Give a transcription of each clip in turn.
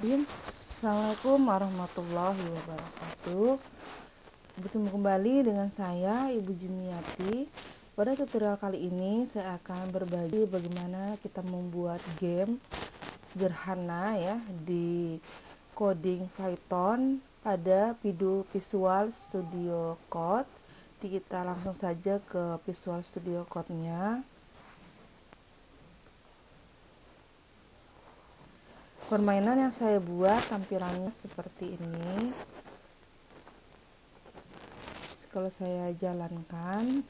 Bismillahirrahmanirrahim. Assalamualaikum warahmatullahi wabarakatuh. Bertemu kembali dengan saya Ibu Jumiati. Pada tutorial kali ini saya akan berbagi bagaimana kita membuat game sederhana ya di coding Python pada Visual Studio Code. Jadi kita langsung saja ke Visual Studio Code-nya. Permainan yang saya buat tampilannya seperti ini. Kalau saya jalankan,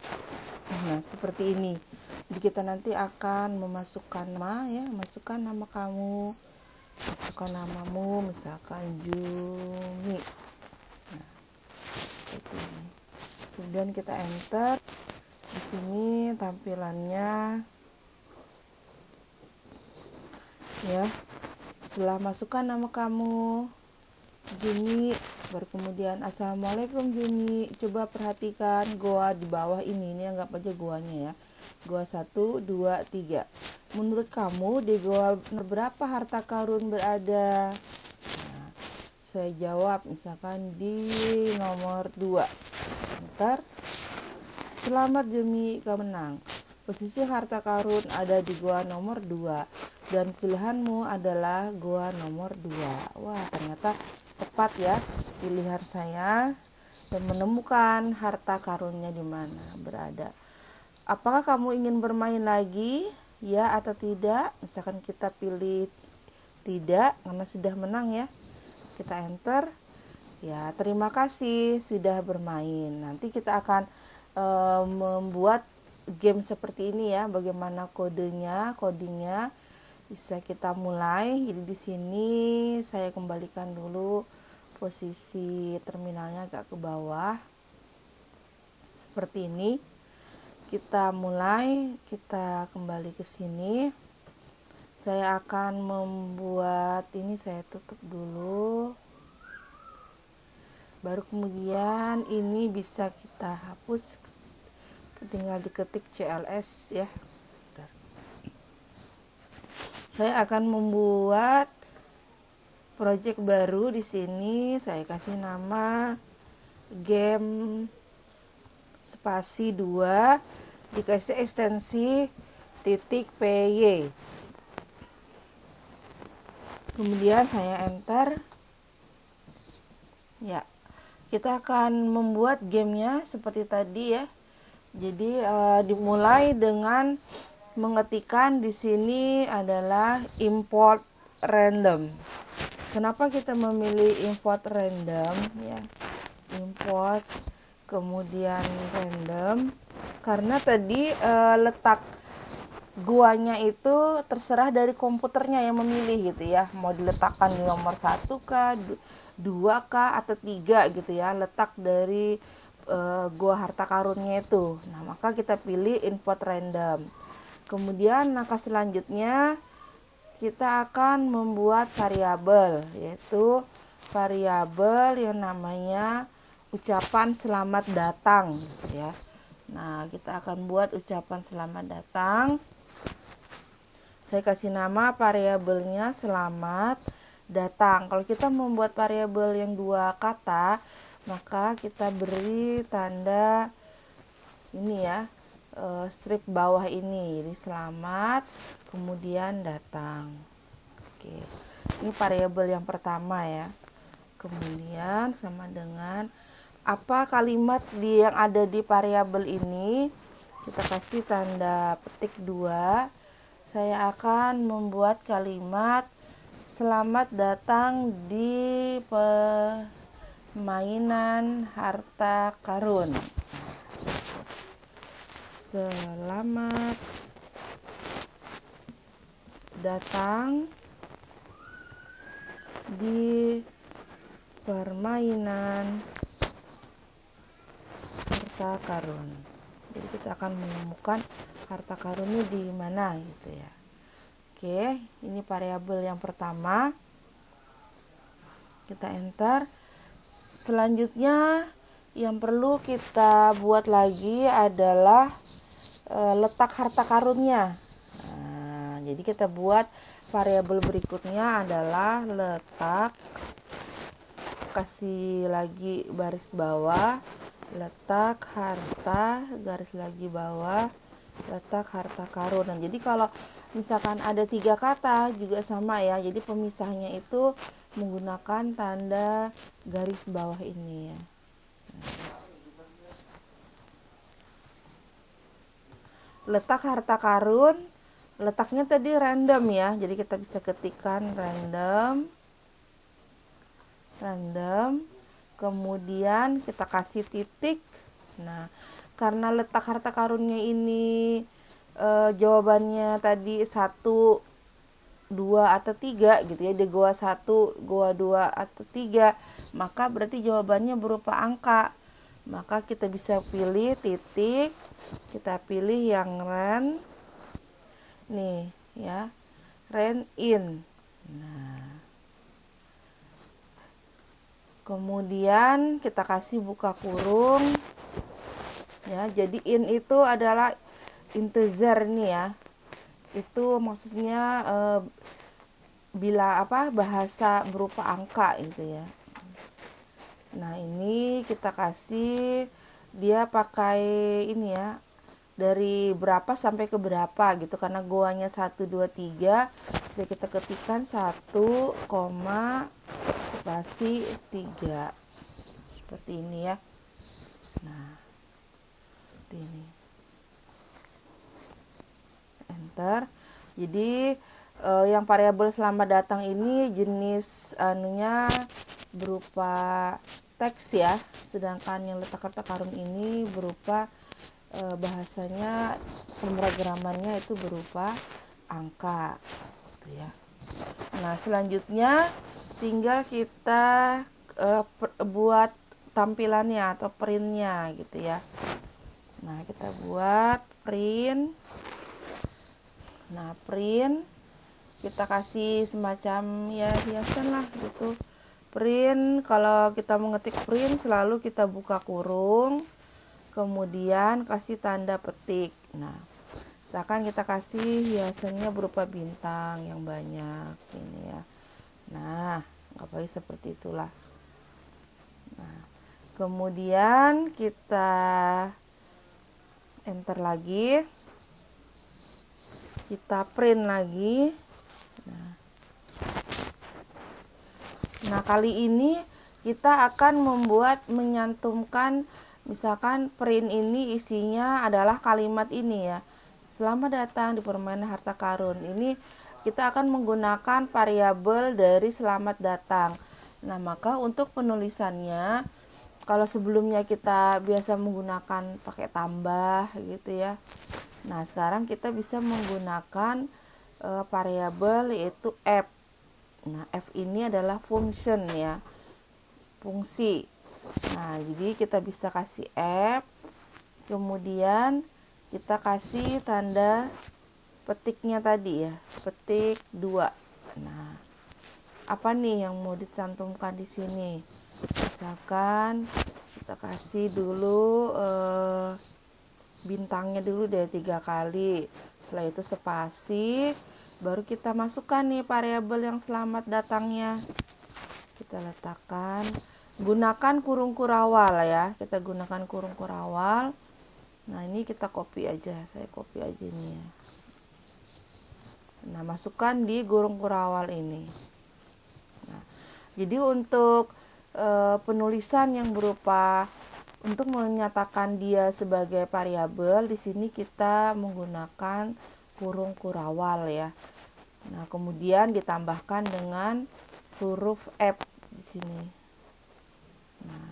nah seperti ini. Jadi kita nanti akan memasukkan nama ya, masukkan nama kamu, masukkan namamu, misalkan Jumi. Nah, seperti ini. Kemudian kita enter. Di sini tampilannya ya. Setelah masukkan nama kamu Juni, baru kemudian assalamualaikum Juni. Coba perhatikan goa di bawah ini anggap aja goanya ya. Goa 1, 2, 3. Menurut kamu di goa berapa harta karun berada? Nah, saya jawab misalkan di nomor 2. Enter. Selamat Jumi, kamu menang. Posisi harta karun ada di goa nomor 2 dan pilihanmu adalah goa nomor 2. Wah, ternyata tepat ya pilihan saya dan menemukan harta karunnya di mana berada. Apakah kamu ingin bermain lagi? Ya atau tidak? Misalkan kita pilih tidak karena sudah menang ya. Kita enter. Ya, terima kasih sudah bermain. Nanti kita akan membuat game seperti ini ya. Bagaimana codingnya bisa kita mulai. Jadi di sini saya kembalikan dulu posisi terminalnya agak ke bawah seperti ini. Kita mulai, kita kembali ke sini. Saya akan membuat ini, saya tutup dulu, baru kemudian ini bisa kita hapus, tinggal diketik CLS ya. Saya akan membuat project baru di sini. Saya kasih nama game spasi 2, dikasih ekstensi .py. Kemudian saya enter. Ya, kita akan membuat gamenya seperti tadi ya. Jadi dimulai dengan mengetikkan di sini adalah import random. Kenapa kita memilih import random ya? Import kemudian random karena tadi letak guanya itu terserah dari komputernya yang memilih gitu ya. Mau diletakkan di nomor 1 kah, 2 kah atau 3 gitu ya. Letak dari gua harta karunnya itu. Nah, maka kita pilih import random. Kemudian langkah selanjutnya kita akan membuat variabel, yaitu variabel yang namanya ucapan selamat datang ya. Nah, kita akan buat ucapan selamat datang. Saya kasih nama variabelnya selamat datang. Kalau kita membuat variabel yang 2 kata, maka kita beri tanda ini ya, strip bawah ini, jadi selamat kemudian datang. Oke, ini variabel yang pertama ya. Kemudian sama dengan apa kalimat yang ada di variabel ini, kita kasih tanda petik 2. Saya akan membuat kalimat selamat datang di permainan harta karun. Selamat datang di permainan harta karun. Jadi kita akan menemukan harta karunnya di mana gitu ya. Oke, ini variabel yang pertama. Kita enter. Selanjutnya yang perlu kita buat lagi adalah letak harta karunnya. Nah, jadi kita buat variabel berikutnya adalah letak, kasih lagi baris bawah, letak harta, garis lagi bawah, letak harta karun. Nah, jadi kalau misalkan ada 3 kata juga sama ya, jadi pemisahnya itu menggunakan tanda garis bawah ini ya. Letak harta karun, letaknya tadi random ya, jadi kita bisa ketikkan random, kemudian kita kasih titik. Nah, karena letak harta karunnya ini jawabannya tadi 1, 2 atau 3 gitu ya, di goa 1, goa 2 atau 3, maka berarti jawabannya berupa angka. Maka kita bisa pilih titik, kita pilih yang ran nih ya, ran in. Nah, kemudian kita kasih buka kurung ya, jadi in itu adalah integer nih ya, itu maksudnya bila bahasa berupa angka gitu ya. Nah, ini kita kasih dia pakai ini ya, dari berapa sampai ke berapa gitu, karena goanya 1, 2, 3, jadi kita ketikkan 1, spasi 3 seperti ini ya. Nah, seperti ini, enter. Jadi yang variabel selamat datang ini jenis anunya berupa teks ya, sedangkan yang letak harta karun ini berupa bahasanya, pemrogramannya itu berupa angka gitu ya. Nah, selanjutnya tinggal kita buat tampilannya atau printnya gitu ya. Nah, kita buat print. Nah, print kita kasih semacam ya hiasan lah gitu. Print, kalau kita mengetik print selalu kita buka kurung, kemudian kasih tanda petik. Nah, misalkan kita kasih hiasannya berupa bintang yang banyak ini ya. Nah, apa seperti itulah. Nah, kemudian kita enter lagi, kita print lagi. Nah, kali ini kita akan menyantumkan, misalkan print ini isinya adalah kalimat ini ya, selamat datang di permainan harta karun. Ini kita akan menggunakan variabel dari selamat datang. Nah, maka untuk penulisannya, kalau sebelumnya kita biasa menggunakan pakai tambah gitu ya, nah sekarang kita bisa menggunakan variabel yaitu f. Nah, f ini adalah function ya, fungsi. Nah, jadi kita bisa kasih f, kemudian kita kasih tanda petiknya tadi ya, petik 2. Nah, apa nih yang mau dicantumkan di sini? Misalkan kita kasih dulu bintangnya dulu deh 3 kali. Setelah itu spasi, baru kita masukkan nih variabel yang selamat datangnya. Kita letakkan, gunakan kurung kurawal ya. Kita gunakan kurung kurawal. Nah, ini kita copy aja. Saya copy aja nih ya. Nah, masukkan di kurung kurawal ini. Nah, jadi untuk penulisan yang berupa untuk menyatakan dia sebagai variabel, di sini kita menggunakan kurung kurawal ya. Nah, kemudian ditambahkan dengan huruf F di sini. Nah,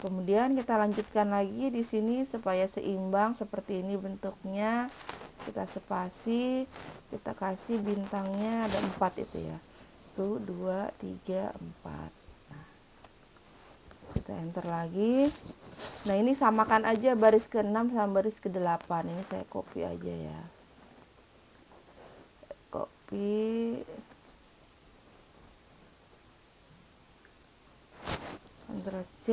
kemudian kita lanjutkan lagi di sini supaya seimbang seperti ini bentuknya. Kita spasi, kita kasih bintangnya ada 4 itu ya. 1, 2, 3, 4. Nah, kita enter lagi. Nah, ini samakan aja baris ke-6 sama baris ke-8. Ini saya copy aja ya. Copy, Ctrl C,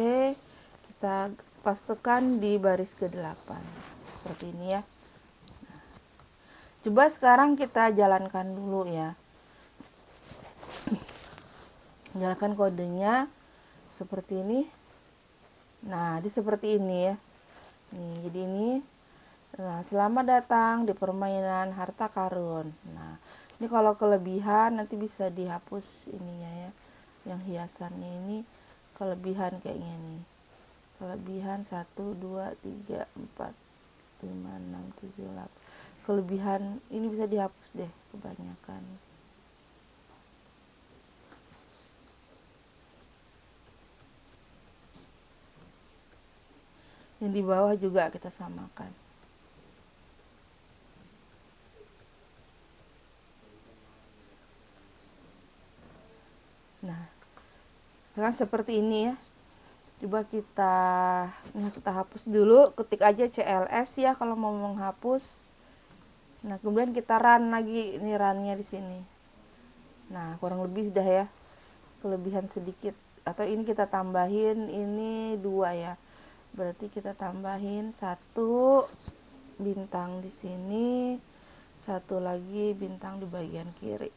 kita pastekan di baris ke-8 seperti ini ya. Coba sekarang kita jalankan dulu ya. Nyalakan kodenya seperti ini. Nah, di seperti ini ya. Nih, jadi ini. Nah, selamat datang di permainan harta karun. Nah, ini kalau kelebihan nanti bisa dihapus ininya ya. Yang hiasannya ini kelebihan kayaknya nih. Kelebihan 1, 2, 3, 4, 5, 6, 7, 8. Kelebihan ini bisa dihapus deh kebanyakan. Yang di bawah juga kita samakan. Nah, sekarang seperti ini ya. Coba kita hapus dulu, ketik aja CLS ya kalau mau menghapus. Nah, kemudian kita run lagi, ini runnya di sini. Nah, kurang lebih sudah ya, kelebihan sedikit. Atau ini kita tambahin, ini 2 ya. Berarti kita tambahin 1 bintang di sini, 1 lagi bintang di bagian kiri.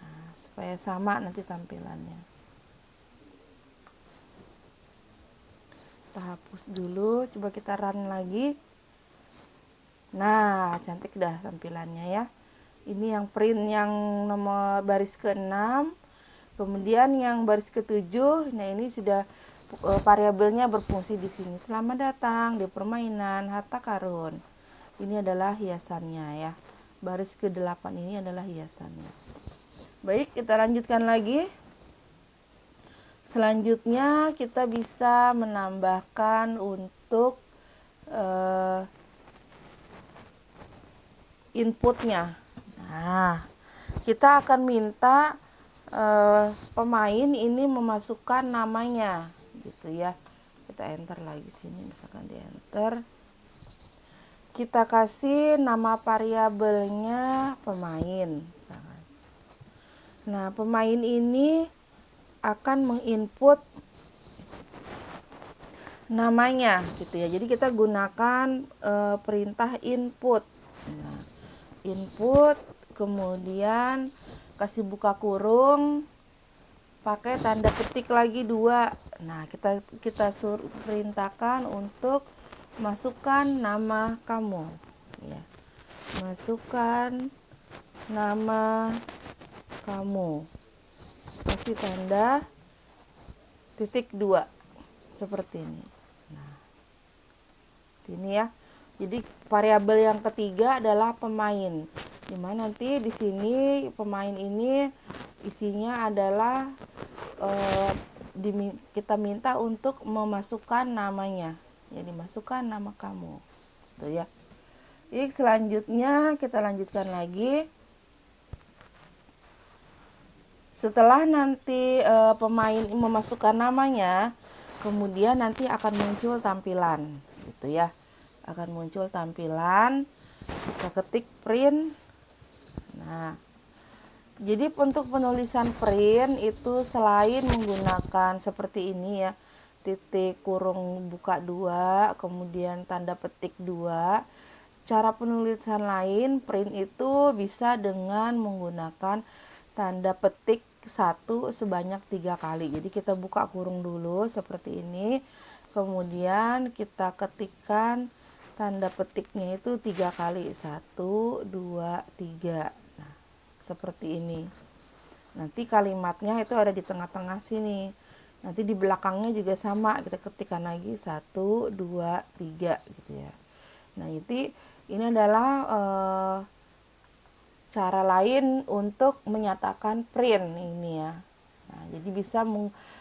Nah, supaya sama nanti tampilannya. Kita hapus dulu, coba kita run lagi. Nah, cantik dah tampilannya ya. Ini yang print yang nomor baris ke-6. Kemudian yang baris ke-7, nah ini sudah variabelnya berfungsi di sini. Selamat datang di permainan harta karun. Ini adalah hiasannya ya. Baris ke-8 ini adalah hiasannya. Baik, kita lanjutkan lagi. Selanjutnya kita bisa menambahkan untuk inputnya. Nah, kita akan minta pemain ini memasukkan namanya, gitu ya. Kita enter lagi sini, misalkan di enter. Kita kasih nama variabelnya pemain. Nah, pemain ini akan menginput namanya gitu ya. Jadi kita gunakan perintah input. Nah, input, kemudian kasih buka kurung, pakai tanda petik lagi 2. Nah, kita perintahkan untuk masukkan nama kamu ya. Masukkan nama kamu. Kasih tanda titik 2 seperti ini. Nah, ini ya. Jadi variabel yang ketiga adalah pemain. Dimana nanti di sini pemain ini isinya adalah kita minta untuk memasukkan namanya. Jadi masukkan nama kamu. Tuh ya. Jadi selanjutnya kita lanjutkan lagi. Setelah nanti pemain memasukkan namanya, kemudian nanti akan muncul tampilan, gitu ya. Akan muncul tampilan, kita ketik print. Nah, jadi untuk penulisan print itu selain menggunakan seperti ini ya, titik kurung buka 2, kemudian tanda petik 2. Cara penulisan lain print itu bisa dengan menggunakan tanda petik 1 sebanyak 3 kali. Jadi kita buka kurung dulu seperti ini, kemudian kita ketikkan tanda petiknya itu 3 kali, 1, 2, 3. Nah, seperti ini. Nanti kalimatnya itu ada di tengah-tengah sini. Nanti di belakangnya juga sama, kita ketikkan lagi 1, 2, 3 gitu ya. Nah, ini adalah cara lain untuk menyatakan print ini ya. Nah, jadi bisa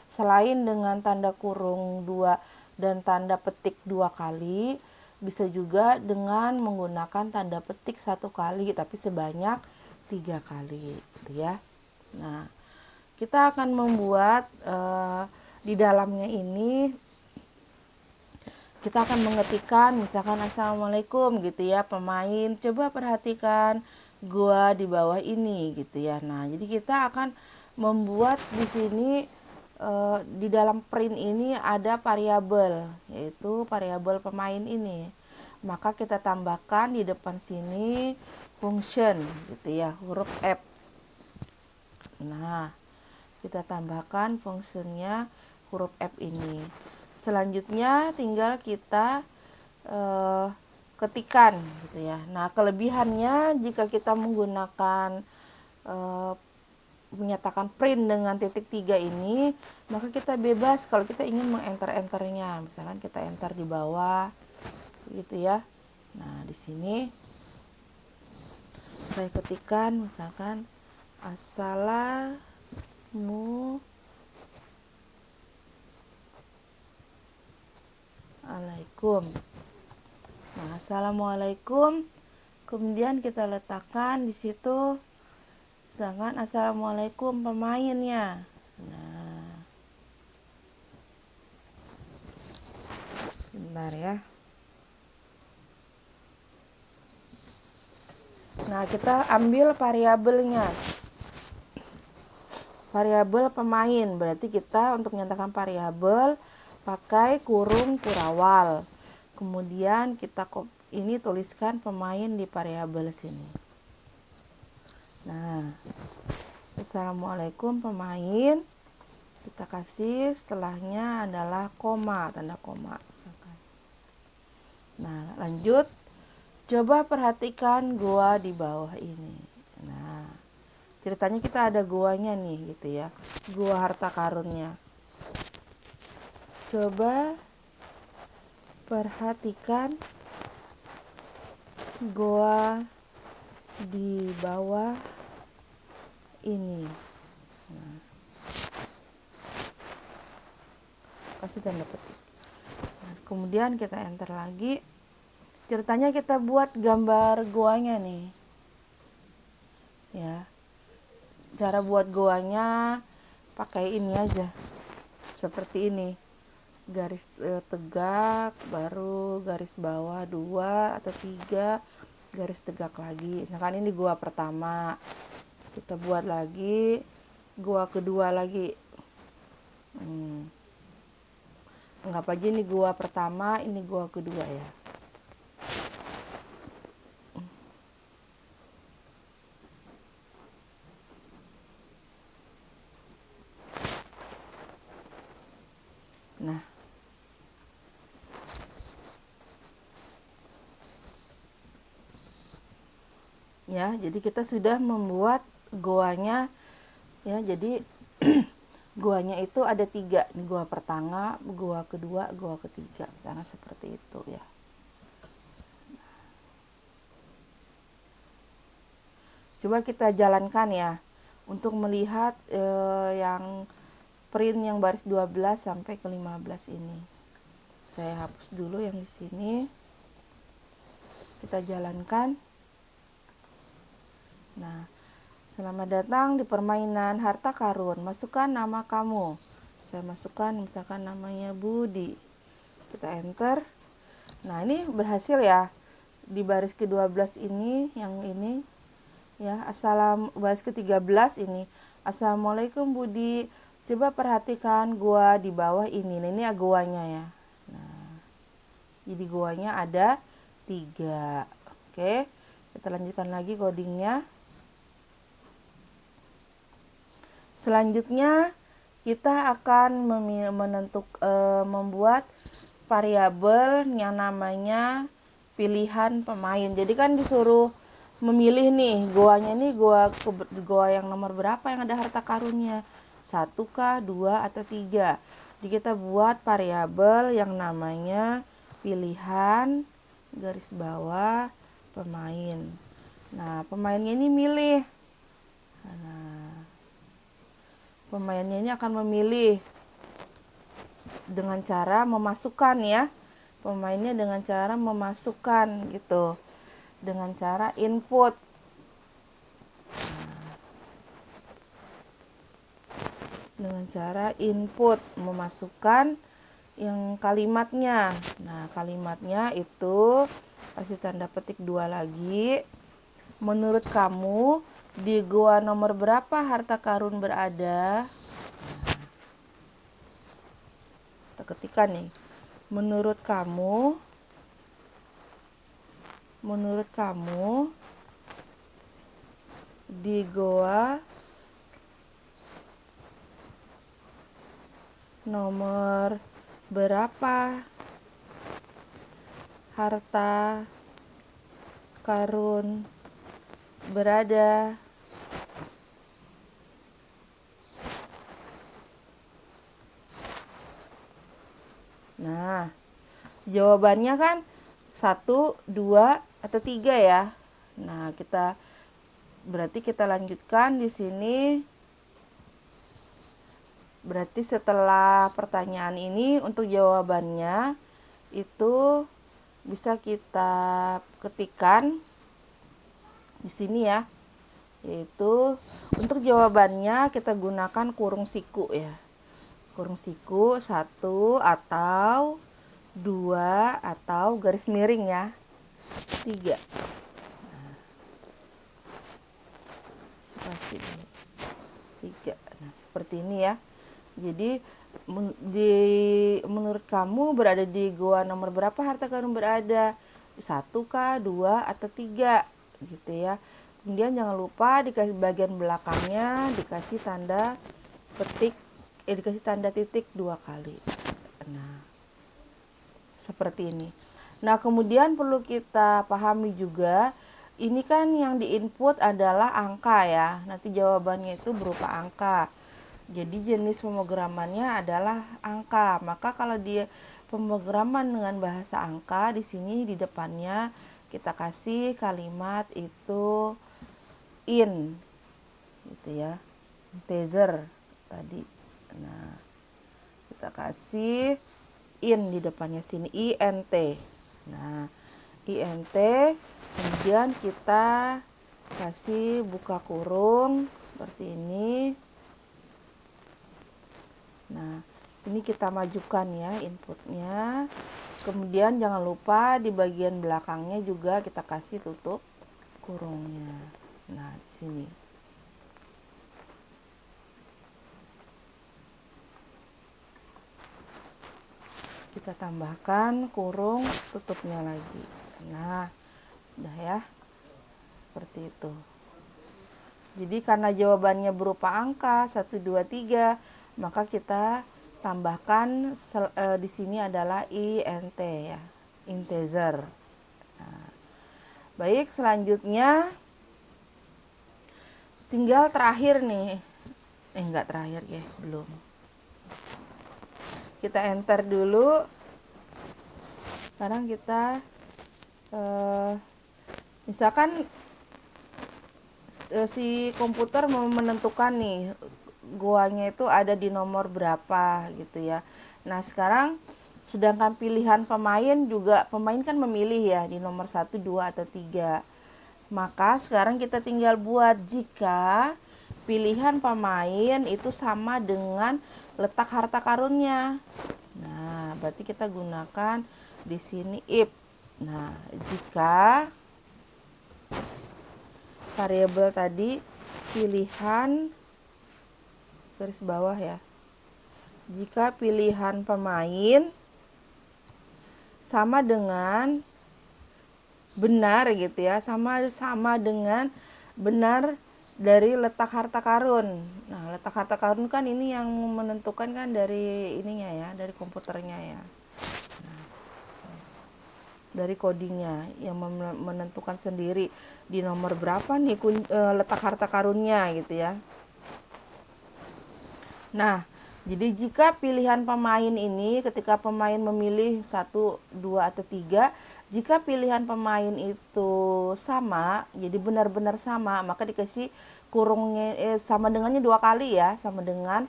selain dengan tanda kurung 2 dan tanda petik 2 kali, bisa juga dengan menggunakan tanda petik 1 kali tapi sebanyak 3 kali gitu ya. Nah, kita akan membuat di dalamnya ini kita akan mengetikkan misalkan assalamualaikum gitu ya, pemain coba perhatikan gua di bawah ini gitu ya. Nah, jadi kita akan membuat di sini di dalam print ini ada variabel, yaitu variabel pemain ini. Maka kita tambahkan di depan sini function gitu ya, huruf F. Nah, Kita tambahkan fungsinya huruf F ini. Selanjutnya tinggal kita ketikan gitu ya. Nah, kelebihannya jika kita menggunakan menyatakan print dengan titik 3 ini, maka kita bebas kalau kita ingin mengenter-enternya. Misalkan kita enter di bawah gitu ya. Nah, di sini saya ketikkan misalkan Assalamualaikum. Nah, Assalamualaikum. Kemudian kita letakkan di situ misalkan Assalamualaikum pemainnya. Nah, bentar ya. Nah, kita ambil variabelnya. Variabel pemain, berarti kita untuk menyatakan variabel pakai kurung kurawal. Kemudian kita ini tuliskan pemain di variabel sini. Nah, Assalamualaikum pemain. Kita kasih setelahnya adalah koma, tanda koma. Nah, lanjut. Coba perhatikan gua di bawah ini. Nah, ceritanya kita ada guanya nih gitu ya. Gua harta karunnya. Coba perhatikan gua di bawah ini. Nah, kasih tanda petik. Nah, kemudian kita enter lagi. Ceritanya kita buat gambar goanya nih. Ya. Cara buat goanya pakai ini aja. Seperti ini. Garis tegak, baru garis bawah 2 atau 3, garis tegak lagi. Misalkan ini gua pertama. Kita buat lagi gua kedua lagi. Anggap aja ini gua pertama, ini gua kedua ya. Nah, ya, jadi kita sudah membuat goanya ya. Jadi goanya itu ada 3, ini gua pertama, gua kedua, gua ketiga, karena seperti itu ya. Coba kita jalankan ya untuk melihat yang print yang baris 12 sampai ke 15 ini. Saya hapus dulu yang di sini. Kita jalankan. Nah, selamat datang di permainan harta karun. Masukkan nama kamu. Saya masukkan misalkan namanya Budi. Kita enter. Nah, ini berhasil ya. Di baris ke-12 ini, yang ini ya, baris ke-13 ini. Assalamualaikum Budi. Coba perhatikan gua di bawah ini. Nah, ini goanya ya. Nah, jadi goanya ada 3. Oke, kita lanjutkan lagi codingnya. Selanjutnya kita akan membuat variabel yang namanya pilihan pemain. Jadi kan disuruh memilih nih, goanya nih goa yang nomor berapa yang ada harta karunnya, 1 kah, 2 atau 3. Jadi kita buat variabel yang namanya pilihan garis bawah pemain. Nah, pemainnya ini milih. Nah, pemainnya ini akan memilih dengan cara memasukkan ya. Pemainnya dengan cara memasukkan gitu. Dengan cara input. Dengan cara input memasukkan yang kalimatnya. Nah, kalimatnya itu kasih tanda petik 2 lagi. Menurut kamu di goa nomor berapa harta karun berada? Kita ketikkan nih. Menurut kamu di goa nomor berapa harta karun berada Nah, jawabannya kan 1, 2, atau 3 ya. Nah, berarti kita lanjutkan di sini. Berarti setelah pertanyaan ini untuk jawabannya itu bisa kita ketikkan di sini ya. Yaitu untuk jawabannya kita gunakan kurung siku ya. Kurung siku 1 atau 2 atau garis miring ya 3. Spasi 3. Nah, seperti ini ya. Jadi menurut kamu berada di gua nomor berapa harta karun berada? 1 kah, 2 atau 3 gitu ya. Kemudian jangan lupa dikasih bagian belakangnya dikasih tanda petik dikasih tanda titik 2 kali. Nah, seperti ini. Nah, kemudian perlu kita pahami juga, ini kan yang diinput adalah angka ya. Nanti jawabannya itu berupa angka. Jadi jenis pemrogramannya adalah angka. Maka kalau dia pemrograman dengan bahasa angka, di sini di depannya kita kasih kalimat itu in gitu ya. Integer tadi. Nah, kita kasih in di depannya sini int. Nah, int kemudian kita kasih buka kurung seperti ini. Nah, ini kita majukan ya inputnya. Kemudian jangan lupa di bagian belakangnya juga kita kasih tutup kurungnya. Nah, di sini. Kita tambahkan kurung tutupnya lagi. Nah, udah ya. Seperti itu. Jadi karena jawabannya berupa angka 1, 2, 3, maka kita tambahkan di sini adalah int ya, integer. Nah, baik, selanjutnya tinggal terakhir nih. Enggak terakhir ya, belum. Kita enter dulu. Sekarang kita misalkan si komputer mau menentukan nih guanya itu ada di nomor berapa gitu ya. Nah, sekarang sedangkan pilihan pemain juga, pemain kan memilih ya di nomor 1, 2, atau 3. Maka sekarang kita tinggal buat jika pilihan pemain itu sama dengan letak harta karunnya. Nah, berarti kita gunakan di sini if. Nah, jika variabel tadi pilihan garis bawah ya. Jika pilihan pemain sama dengan benar gitu ya, sama dengan benar dari letak harta karun. Nah, letak harta karun kan ini yang menentukan kan dari ininya ya, dari komputernya ya. Nah, dari codingnya yang menentukan sendiri di nomor berapa nih letak harta karunnya gitu ya. Nah, jadi jika pilihan pemain ini ketika pemain memilih 1, 2, atau 3, jika pilihan pemain itu sama, jadi benar-benar sama, maka dikasih kurungnya sama dengannya 2 kali ya, sama dengan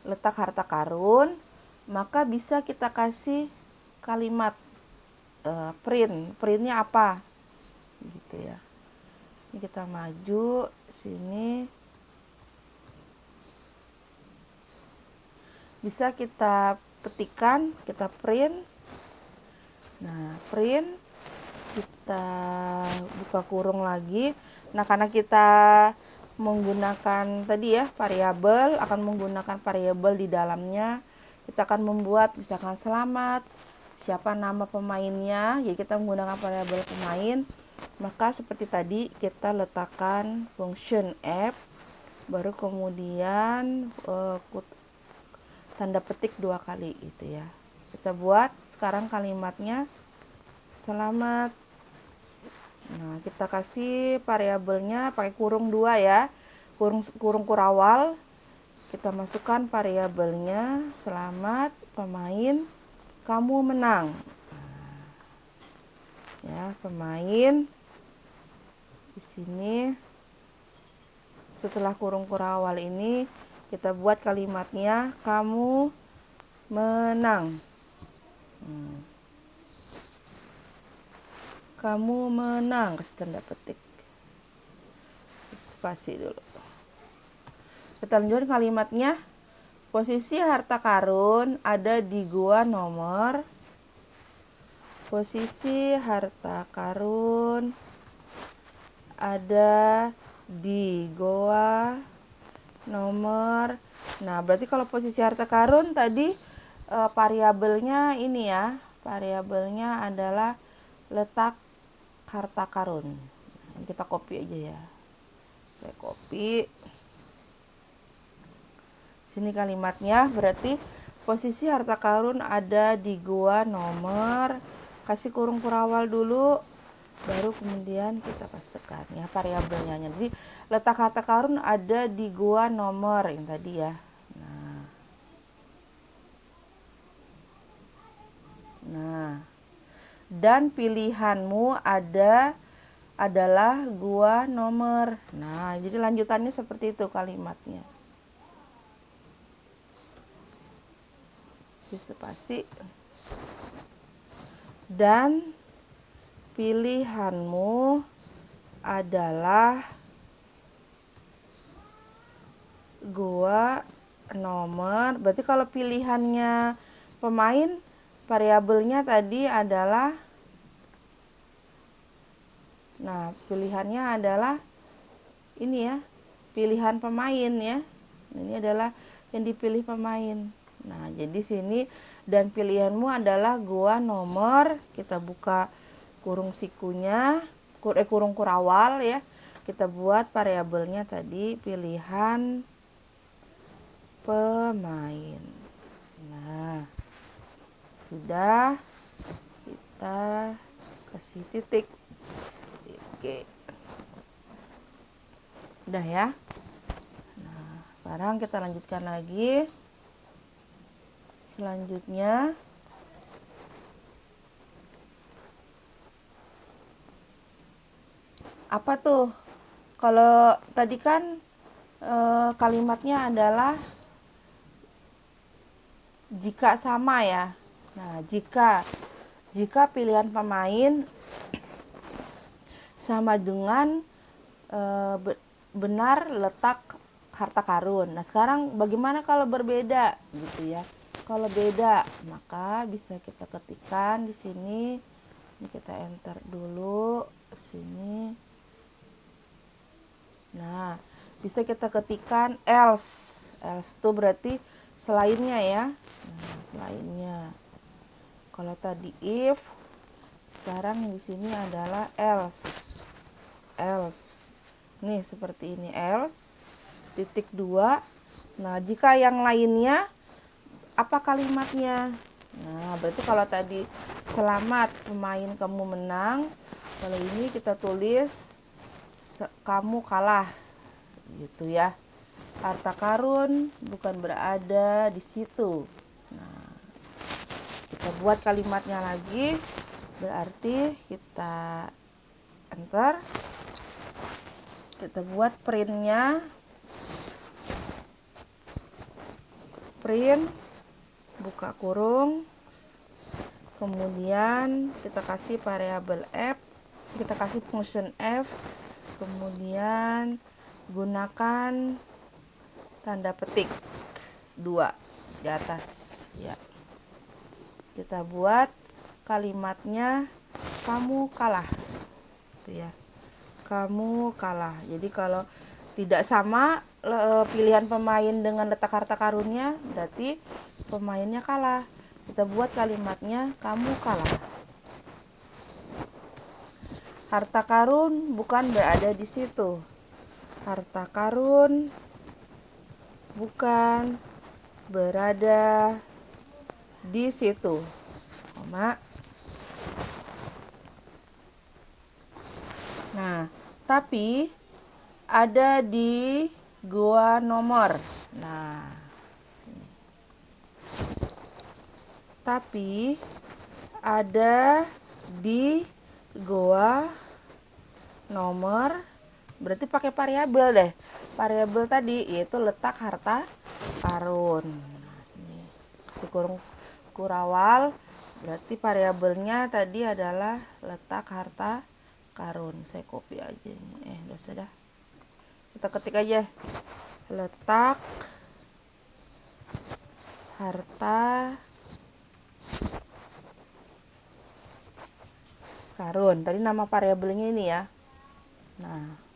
letak harta karun, maka bisa kita kasih kalimat printnya apa gitu ya. Ini kita maju sini, bisa kita ketikkan, kita print. Nah, print, kita buka kurung lagi. Nah, karena kita menggunakan tadi ya variabel, akan menggunakan variabel di dalamnya, kita akan membuat misalkan selamat, siapa nama pemainnya, jadi kita menggunakan variabel pemain. Maka seperti tadi kita letakkan function f, baru kemudian tanda petik 2 kali gitu ya. Kita buat sekarang kalimatnya selamat. Nah, kita kasih variabelnya pakai kurung 2 ya. Kurung kurawal. Kita masukkan variabelnya selamat pemain kamu menang. Nah, ya, pemain di sini setelah kurung kurawal ini kita buat kalimatnya kamu menang. Kamu menang, kasih tanda petik. Spasi dulu. Kita lanjutkan kalimatnya. Posisi harta karun ada di gua nomor. Posisi harta karun ada di gua nomor. Nah, berarti kalau posisi harta karun tadi variabelnya ini ya. Variabelnya adalah letak harta karun. Kita copy aja ya. Saya copy. Sini kalimatnya berarti posisi harta karun ada di gua nomor. Kasih kurung kurawal dulu. Baru kemudian kita pastikan ya variabelnya. Jadi letak harta karun ada di gua nomor yang tadi ya. Nah. Dan pilihanmu adalah gua nomor. Nah, jadi lanjutannya seperti itu kalimatnya. Spasi. Dan pilihanmu adalah gua nomor. Berarti kalau pilihannya pemain, variabelnya tadi adalah, nah pilihannya adalah ini ya, pilihan pemain ya. Ini adalah yang dipilih pemain. Nah, jadi sini dan pilihanmu adalah gua nomor. Kita buka kurung sikunya, kurung kurawal ya. Kita buat variabelnya tadi pilihan pemain. Nah, sudah, kita kasih titik. Oke. Udah ya. Nah, sekarang kita lanjutkan lagi. Selanjutnya apa tuh? Kalau tadi kan kalimatnya adalah jika sama ya. Nah, jika pilihan pemain sama dengan benar letak harta karun. Nah, sekarang bagaimana kalau berbeda gitu ya? Kalau beda, maka bisa kita ketikkan di sini. Ini kita enter dulu sini. Nah, bisa kita ketikkan else. Else itu berarti selainnya ya. Nah, selainnya. Kalau tadi if, sekarang di sini adalah else. Else. Nih seperti ini else. Titik 2. Nah, jika yang lainnya apa kalimatnya? Nah, berarti kalau tadi selamat pemain kamu menang, kalau ini kita tulis kamu kalah gitu ya. Harta karun bukan berada di situ. Nah, kita buat kalimatnya lagi, berarti kita enter, kita buat printnya, print, buka kurung, kemudian kita kasih variabel f, kita kasih function f, kemudian gunakan tanda petik 2 di atas ya. Kita buat kalimatnya kamu kalah gitu ya. Kamu kalah. Jadi kalau tidak sama pilihan pemain dengan letak harta karunnya, berarti pemainnya kalah. Kita buat kalimatnya kamu kalah. Harta karun bukan berada di situ. Harta karun bukan berada di situ, koma. Nah, tapi ada di gua nomor. Nah, sini. Tapi ada di gua nomor, berarti pakai variabel deh. Variabel tadi yaitu letak harta karun. Nah, ini kasih kurung kurawal, berarti variabelnya tadi adalah letak harta karun. Saya copy aja ini. Udah usah dah. Kita ketik aja letak harta karun. Tadi nama variabelnya ini ya. Nah,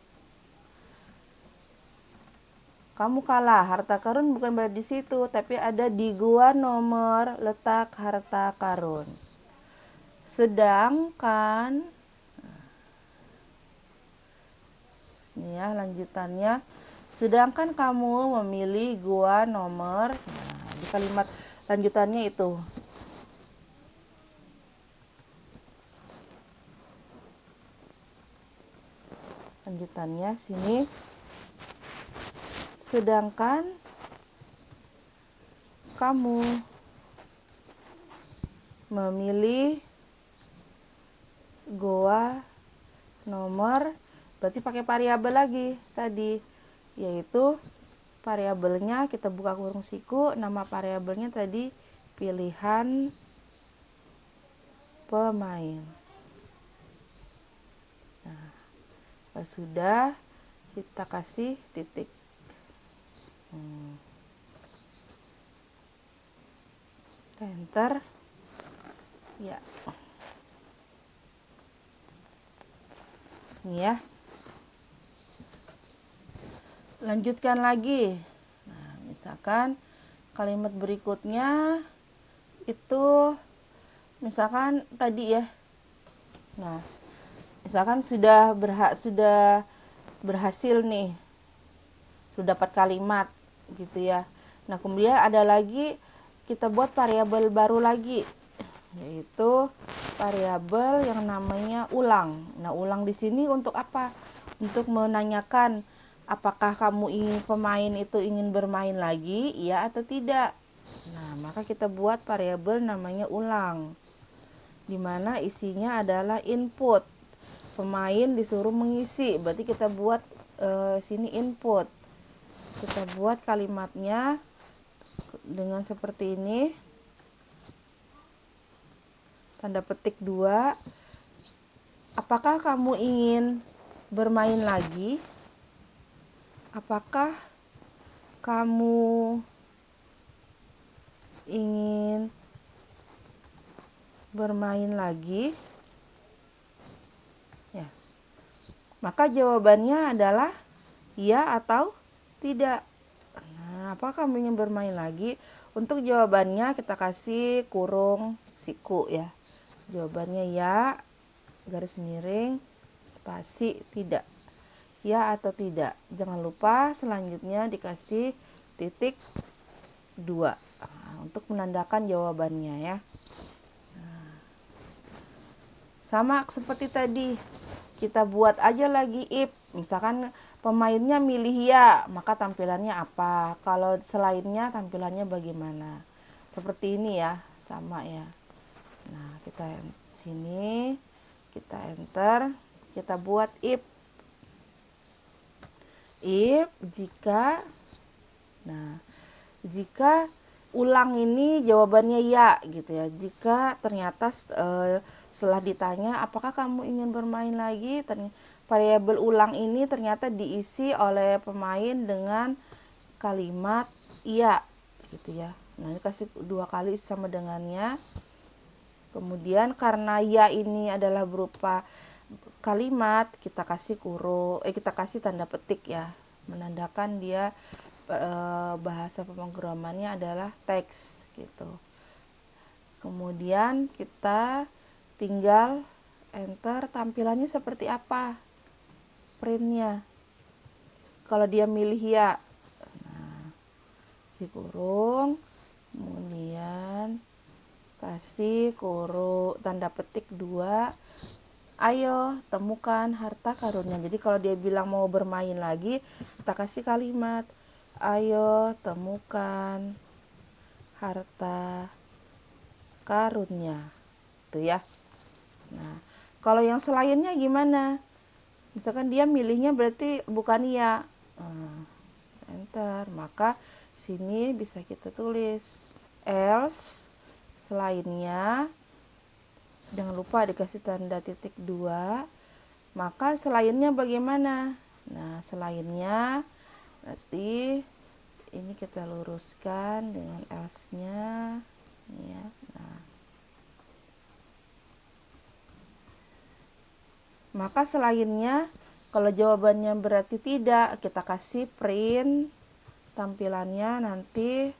kamu kalah, harta karun bukan berada di situ, tapi ada di gua nomor letak harta karun. Sedangkan, ini ya lanjutannya, sedangkan kamu memilih gua nomor, nah, di kalimat lanjutannya itu. Lanjutannya sini, sedangkan kamu memilih gua nomor, berarti pakai variabel lagi tadi, yaitu variabelnya kita buka kurung siku, nama variabelnya tadi pilihan pemain. Nah, kalau sudah kita kasih titik. Enter. Ya. Ini ya. Lanjutkan lagi. Nah, misalkan kalimat berikutnya itu misalkan tadi ya. Nah, misalkan sudah berhasil nih. Sudah dapat kalimat gitu ya. Nah, kemudian ada lagi kita buat variabel baru lagi, yaitu variabel yang namanya ulang. Nah, ulang di sini untuk apa? Untuk menanyakan apakah kamu ingin pemain itu ingin bermain lagi, iya atau tidak. Nah, maka kita buat variabel namanya ulang, dimana isinya adalah input. Pemain disuruh mengisi, berarti kita buat sini input. Kita buat kalimatnya dengan seperti ini. Tanda petik 2. Apakah kamu ingin bermain lagi? Apakah kamu ingin bermain lagi? Ya. Maka jawabannya adalah iya atau tidak. Nah, apakah kamu ingin bermain lagi? Untuk jawabannya kita kasih kurung siku ya. Jawabannya ya, garis miring, spasi, tidak. Ya atau tidak. Jangan lupa selanjutnya dikasih titik 2 untuk menandakan jawabannya ya. Nah, sama seperti tadi, kita buat aja lagi if. Misalkan pemainnya milih ya, maka tampilannya apa? Kalau selainnya tampilannya bagaimana? Seperti ini ya, sama ya. Nah, kita sini, kita enter, kita buat if jika, nah jika ulang ini jawabannya ya gitu ya. Jika ternyata setelah ditanya apakah kamu ingin bermain lagi, variabel ulang ini ternyata diisi oleh pemain dengan kalimat iya gitu ya. Nah, ini kasih 2 kali sama dengannya. Kemudian karena ya ini adalah berupa kalimat, kita kasih kita kasih tanda petik ya, menandakan dia bahasa pemrogramannya adalah teks gitu. Kemudian kita tinggal enter, tampilannya seperti apa printnya kalau dia milih ya. Nah, kasih kurung, kemudian kasih kurung tanda petik 2. Ayo temukan harta karunnya. Jadi kalau dia bilang mau bermain lagi, kita kasih kalimat ayo temukan harta karunnya. Tuh ya. Nah, kalau yang selainnya gimana? Misalkan dia milihnya berarti bukan iya. Enter. Maka sini bisa kita tulis else selainnya. Jangan lupa dikasih tanda titik 2. Maka selainnya bagaimana? Nah, selainnya berarti ini kita luruskan dengan else-nya ya. Nah, maka selainnya kalau jawabannya berarti tidak, kita kasih print tampilannya nanti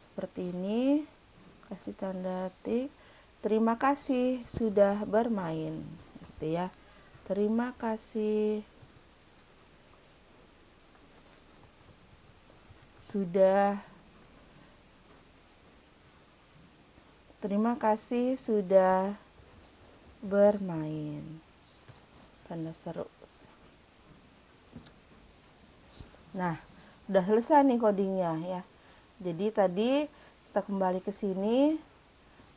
seperti ini. Kasih tanda titik. Terima kasih sudah bermain. Gitu ya. Terima kasih sudah bermain. Tanda seru. Nah, udah selesai nih codingnya ya. Jadi tadi kita kembali ke sini.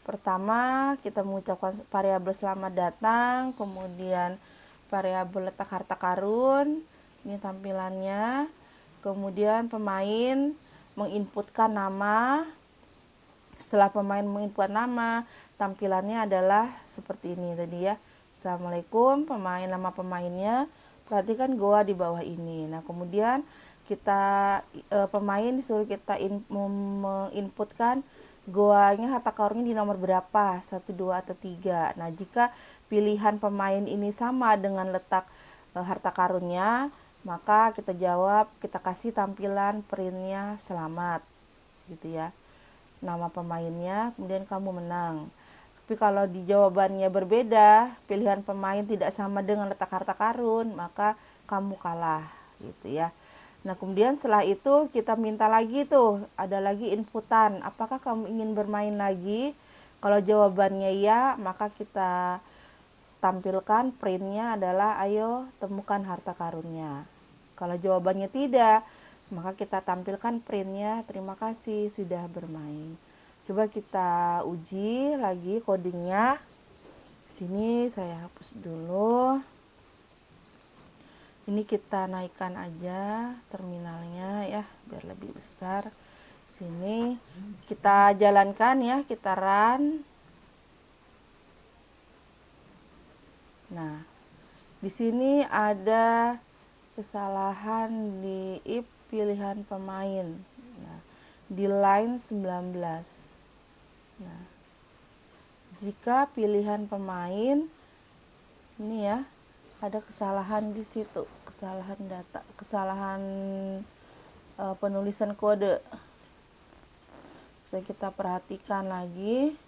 Pertama, kita mengucapkan variabel selamat datang, kemudian variabel letak harta karun, ini tampilannya. Kemudian pemain menginputkan nama. Setelah pemain menginput nama, tampilannya adalah seperti ini tadi ya. Assalamualaikum, nama pemainnya. Perhatikan goa di bawah ini. Nah, kemudian kita pemain disuruh kita menginputkan goanya harta karunnya di nomor berapa, 1, 2, atau 3. Nah, jika pilihan pemain ini sama dengan letak harta karunnya, maka kita jawab, kita kasih tampilan printnya selamat gitu ya, nama pemainnya, kemudian kamu menang. Tapi kalau di jawabannya berbeda, pilihan pemain tidak sama dengan letak harta karun, maka kamu kalah gitu ya. Nah, kemudian setelah itu kita minta lagi tuh, ada lagi inputan. Apakah kamu ingin bermain lagi? Kalau jawabannya ya, maka kita tampilkan printnya adalah ayo temukan harta karunnya. Kalau jawabannya tidak, maka kita tampilkan printnya terima kasih sudah bermain. Coba kita uji lagi codingnya. Sini saya hapus dulu. Ini kita naikkan aja terminalnya ya, biar lebih besar. Sini kita jalankan ya, kita run. Nah, di sini ada kesalahan di if pilihan pemain. Nah, di line 19. Nah, jika pilihan pemain ini ya, ada kesalahan di situ, kesalahan data, kesalahan penulisan kode. Bisa kita perhatikan lagi,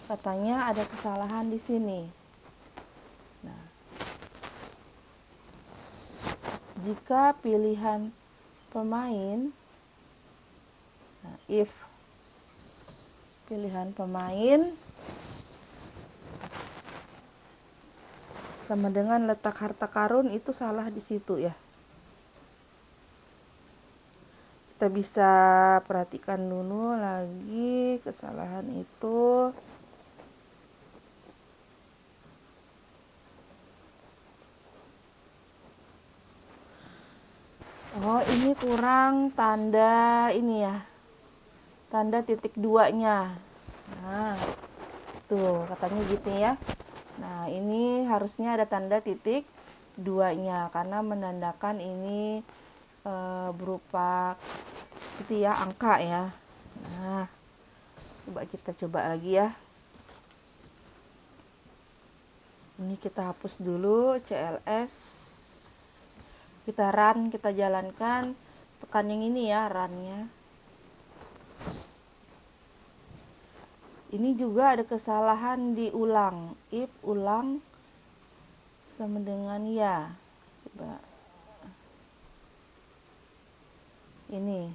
katanya ada kesalahan di sini. Nah, jika pilihan pemain, nah, if pilihan pemain sama dengan letak harta karun, itu salah di situ ya. Kita bisa perhatikan dulu lagi kesalahan itu. Oh, ini kurang tanda ini ya, tanda titik 2-nya. Nah, tuh katanya gitu ya. Nah, ini harusnya ada tanda titik 2-nya karena menandakan ini berupa itu ya, angka ya. Nah, kita coba lagi ya. Ini kita hapus dulu CLS. Kita run, kita jalankan. Tekan yang ini ya, run-nya. Ini juga ada kesalahan di ulang. If ulang sama dengan ya. Coba. Ini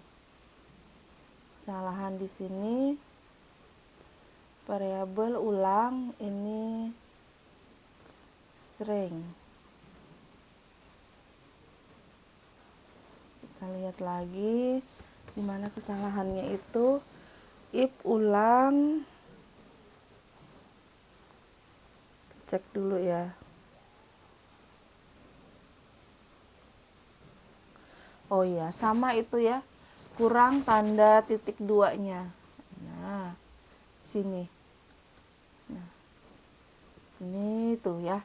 kesalahan di sini, variabel ulang ini string. Kita lihat lagi di mana kesalahannya itu. If ulang, cek dulu ya. Oh iya, sama itu ya, kurang tanda titik 2-nya. Nah, sini. Nah, ini tuh ya,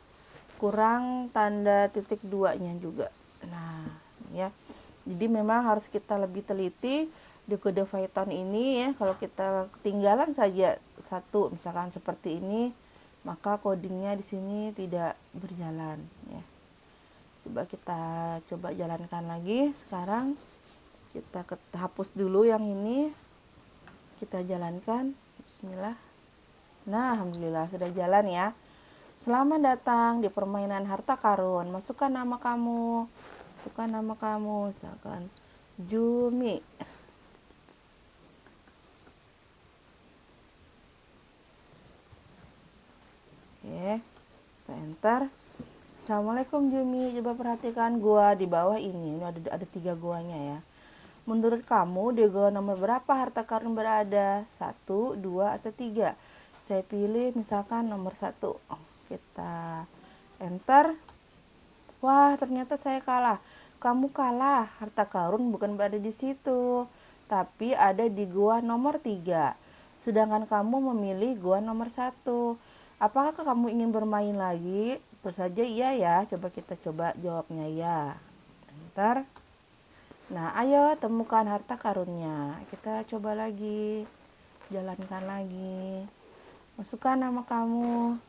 kurang tanda titik 2-nya juga. Nah, ya. Jadi memang harus kita lebih teliti di kode Python ini ya. Kalau kita ketinggalan saja satu, misalkan seperti ini, maka codingnya di sini tidak berjalan ya. Coba jalankan lagi. Sekarang kita hapus dulu yang ini, kita jalankan. Bismillah. Nah, alhamdulillah sudah jalan ya. Selamat datang di permainan harta karun. Masukkan nama kamu, misalkan Jumi. Oke, kita enter. Assalamualaikum Jumi, coba perhatikan gua di bawah ini ada 3 guanya ya. Menurut kamu di gua nomor berapa harta karun berada? 1, 2, atau 3? Saya pilih misalkan nomor 1. Kita enter. Wah, ternyata saya kalah. Kamu kalah, harta karun bukan berada di situ, tapi ada di gua nomor 3. Sedangkan kamu memilih gua nomor 1. Apakah kamu ingin bermain lagi? Tentu saja iya ya. Kita coba jawabnya ya. Enter. Nah, ayo temukan harta karunnya. Kita coba lagi. Jalankan lagi. Masukkan nama kamu.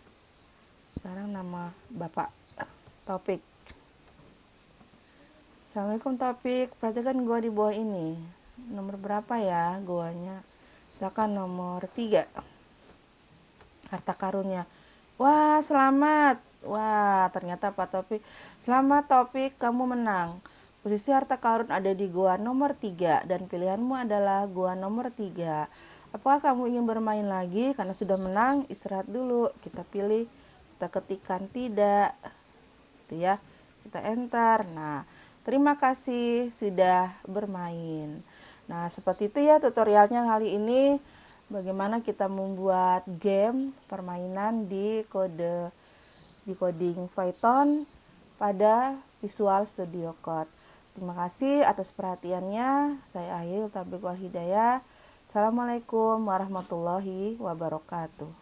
Sekarang nama Bapak Taufik. Assalamualaikum Taufik. Perhatikan gua di bawah ini. Nomor berapa ya guanya? Misalkan nomor 3. Harta karunnya. Wah, selamat. Wah, ternyata Pak Taufik. Selamat Taufik, kamu menang. Posisi harta karun ada di gua nomor 3 dan pilihanmu adalah gua nomor 3. Apakah kamu ingin bermain lagi? Karena sudah menang, istirahat dulu. Kita pilih, kita ketikkan tidak. Itu ya. Kita enter. Nah, terima kasih sudah bermain. Nah, seperti itu ya tutorialnya kali ini. Bagaimana kita membuat game permainan di coding Python pada Visual Studio Code. Terima kasih atas perhatiannya. Saya Ayu Taufik Wal Hidayah. Assalamualaikum warahmatullahi wabarakatuh.